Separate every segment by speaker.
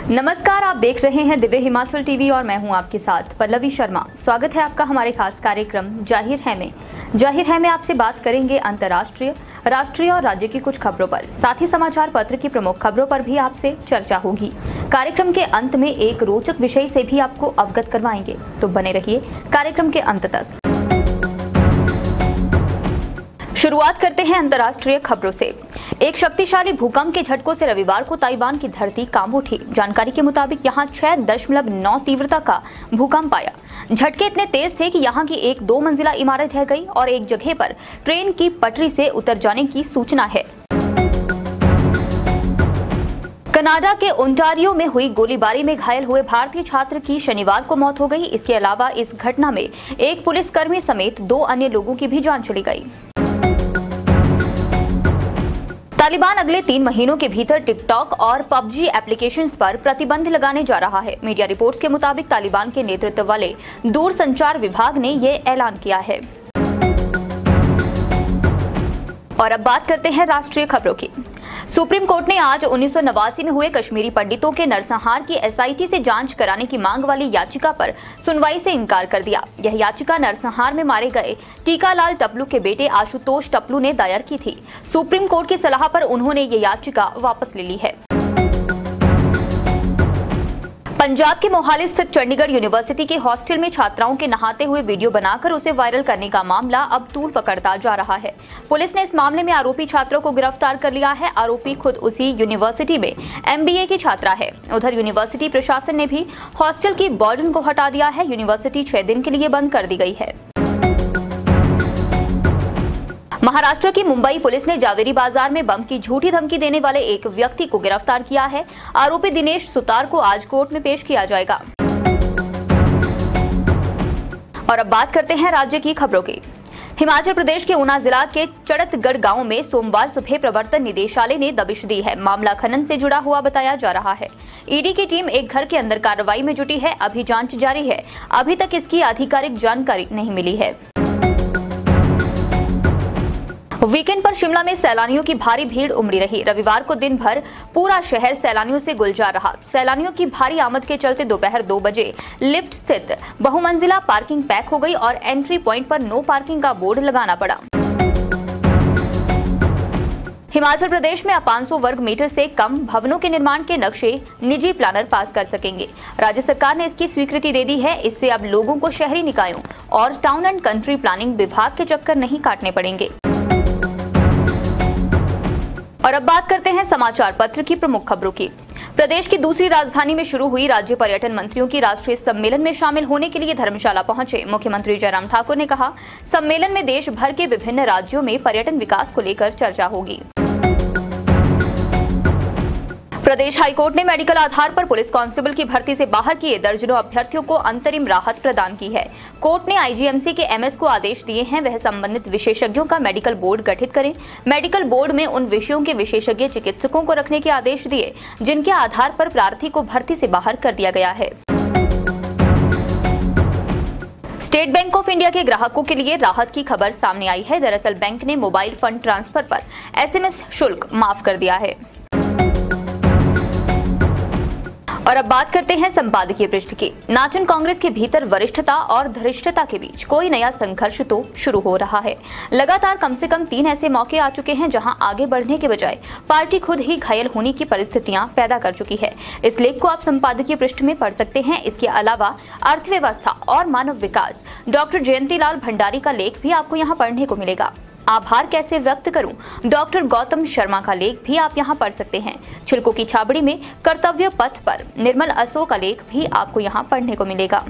Speaker 1: नमस्कार, आप देख रहे हैं दिव्य हिमाचल टीवी और मैं हूं आपके साथ पल्लवी शर्मा। स्वागत है आपका हमारे खास कार्यक्रम जाहिर है में। जाहिर है में आपसे बात करेंगे अंतर्राष्ट्रीय, राष्ट्रीय और राज्य की कुछ खबरों पर। साथ ही समाचार पत्र की प्रमुख खबरों पर भी आपसे चर्चा होगी। कार्यक्रम के अंत में एक रोचक विषय से भी आपको अवगत करवाएंगे, तो बने रहिए कार्यक्रम के अंत तक। शुरुआत करते हैं अंतर्राष्ट्रीय खबरों से। एक शक्तिशाली भूकंप के झटकों से रविवार को ताइवान की धरती कांप उठी। जानकारी के मुताबिक यहां 6.9 तीव्रता का भूकंप आया। झटके इतने तेज थे कि यहां की एक 2 मंजिला इमारत ढह गई और एक जगह पर ट्रेन की पटरी से उतर जाने की सूचना है। कनाडा के ओंटारियो में हुई गोलीबारी में घायल हुए भारतीय छात्र की शनिवार को मौत हो गई। इसके अलावा इस घटना में एक पुलिसकर्मी समेत 2 अन्य लोगों की भी जान चली गई। तालिबान अगले 3 महीनों के भीतर टिकटॉक और पबजी एप्लीकेशंस पर प्रतिबंध लगाने जा रहा है। मीडिया रिपोर्ट्स के मुताबिक तालिबान के नेतृत्व वाले दूरसंचार विभाग ने ये ऐलान किया है। और अब बात करते हैं राष्ट्रीय खबरों की। सुप्रीम कोर्ट ने आज 1989 में हुए कश्मीरी पंडितों के नरसंहार की एसआईटी से जांच कराने की मांग वाली याचिका पर सुनवाई से इनकार कर दिया। यह याचिका नरसंहार में मारे गए टीकालाल टपलू के बेटे आशुतोष टपलू ने दायर की थी। सुप्रीम कोर्ट की सलाह पर उन्होंने ये याचिका वापस ले ली है। पंजाब के मोहाली स्थित चंडीगढ़ यूनिवर्सिटी के हॉस्टल में छात्राओं के नहाते हुए वीडियो बनाकर उसे वायरल करने का मामला अब तूल पकड़ता जा रहा है। पुलिस ने इस मामले में आरोपी छात्रों को गिरफ्तार कर लिया है। आरोपी खुद उसी यूनिवर्सिटी में MBA की छात्रा है। उधर यूनिवर्सिटी प्रशासन ने भी हॉस्टल की वार्डन को हटा दिया है। यूनिवर्सिटी 6 दिन के लिए बंद कर दी गई है। महाराष्ट्र की मुंबई पुलिस ने जावेरी बाजार में बम की झूठी धमकी देने वाले एक व्यक्ति को गिरफ्तार किया है। आरोपी दिनेश सुतार को आज कोर्ट में पेश किया जाएगा। और अब बात करते हैं राज्य की खबरों की। हिमाचल प्रदेश के ऊना जिला के चड़तगढ़ गांव में सोमवार सुबह प्रवर्तन निदेशालय ने दबिश दी है। मामला खनन से जुड़ा हुआ बताया जा रहा है। ईडी की टीम एक घर के अंदर कार्रवाई में जुटी है। अभी जांच जारी है। अभी तक इसकी आधिकारिक जानकारी नहीं मिली है। वीकेंड पर शिमला में सैलानियों की भारी भीड़ उमड़ी रही। रविवार को दिन भर पूरा शहर सैलानियों से गुलजार रहा। सैलानियों की भारी आमद के चलते दोपहर 2 बजे लिफ्ट स्थित बहुमंजिला पार्किंग पैक हो गई और एंट्री पॉइंट पर नो पार्किंग का बोर्ड लगाना पड़ा। हिमाचल प्रदेश में अब 500 वर्ग मीटर से कम भवनों के निर्माण के नक्शे निजी प्लानर पास कर सकेंगे। राज्य सरकार ने इसकी स्वीकृति दे दी है। इससे अब लोगों को शहरी निकायों और टाउन एंड कंट्री प्लानिंग विभाग के चक्कर नहीं काटने पड़ेंगे। और अब बात करते हैं समाचार पत्र की प्रमुख खबरों की। प्रदेश की दूसरी राजधानी में शुरू हुई राज्य पर्यटन मंत्रियों की राष्ट्रीय सम्मेलन में शामिल होने के लिए धर्मशाला पहुंचे मुख्यमंत्री जयराम ठाकुर ने कहा, सम्मेलन में देश भर के विभिन्न राज्यों में पर्यटन विकास को लेकर चर्चा होगी। प्रदेश हाईकोर्ट ने मेडिकल आधार पर पुलिस कांस्टेबल की भर्ती से बाहर किए दर्जनों अभ्यर्थियों को अंतरिम राहत प्रदान की है। कोर्ट ने IGMC के MS को आदेश दिए हैं, वह संबंधित विशेषज्ञों का मेडिकल बोर्ड गठित करें। मेडिकल बोर्ड में उन विषयों के विशेषज्ञ चिकित्सकों को रखने के आदेश दिए जिनके आधार पर प्रार्थी को भर्ती से बाहर कर दिया गया है। स्टेट बैंक ऑफ इंडिया के ग्राहकों के लिए राहत की खबर सामने आई है। दरअसल बैंक ने मोबाइल फंड ट्रांसफर पर SMS शुल्क माफ कर दिया है। और अब बात करते हैं संपादकीय पृष्ठ की। नाचन कांग्रेस के भीतर वरिष्ठता और धृष्टता के बीच कोई नया संघर्ष तो शुरू हो रहा है। लगातार कम से कम 3 ऐसे मौके आ चुके हैं जहां आगे बढ़ने के बजाय पार्टी खुद ही घायल होने की परिस्थितियां पैदा कर चुकी है। इस लेख को आप संपादकीय पृष्ठ में पढ़ सकते हैं। इसके अलावा अर्थव्यवस्था और मानव विकास डॉक्टर जयंतीलाल भंडारी का लेख भी आपको यहाँ पढ़ने को मिलेगा। आभार कैसे व्यक्त करूं, डॉक्टर गौतम शर्मा का लेख भी आप यहां पढ़ सकते हैं। छिलकों की छाबड़ी में कर्तव्य पथ पर निर्मल असो का लेख भी आपको यहां पढ़ने को मिलेगा।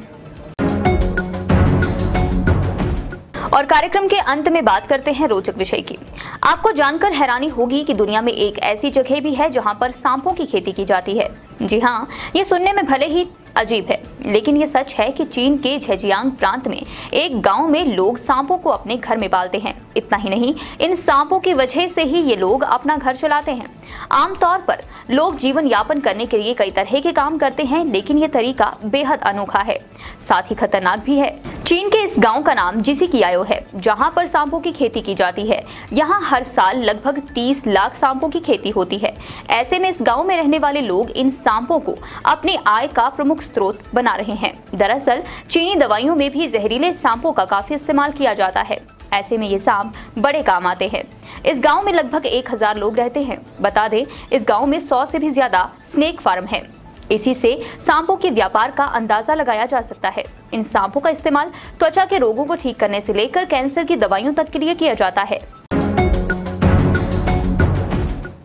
Speaker 1: और कार्यक्रम के अंत में बात करते हैं रोचक विषय की। आपको जानकर हैरानी होगी कि दुनिया में एक ऐसी जगह भी है जहां पर सांपों की खेती की जाती है। जी हाँ, ये सुनने में भले ही अजीब है, लेकिन ये सच है कि चीन के झेजियांग प्रांत में एक गांव में लोग सांपों को अपने घर में पालते हैं। इतना ही नहीं, इन सांपों की वजह से ही ये लोग अपना घर चलाते हैं। आमतौर पर लोग जीवन यापन करने के लिए कई तरह के काम करते हैं, लेकिन ये तरीका बेहद अनोखा है, साथ ही खतरनाक भी है। चीन के इस गांव का नाम जिसिकियाओ है, जहां पर सांपों की खेती की जाती है। यहां हर साल लगभग 30 लाख सांपों की खेती होती है। ऐसे में इस गांव में रहने वाले लोग इन सांपों को अपनी आय का प्रमुख स्रोत बना रहे हैं। दरअसल चीनी दवाइयों में भी जहरीले सांपों का काफी इस्तेमाल किया जाता है। ऐसे में ये सांप बड़े काम आते हैं। इस गांव में लगभग 1000 लोग रहते हैं। बता दें, इस गांव में 100 से भी ज्यादा स्नेक फार्म है। इसी से सांपों के व्यापार का अंदाजा लगाया जा सकता है। इन सांपों का इस्तेमाल त्वचा के रोगों को ठीक करने से लेकर कैंसर की दवाइयों तक के लिए किया जाता है।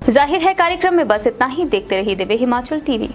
Speaker 1: जाहिर है कार्यक्रम में बस इतना ही। देखते रहिए दिव्य हिमाचल टीवी।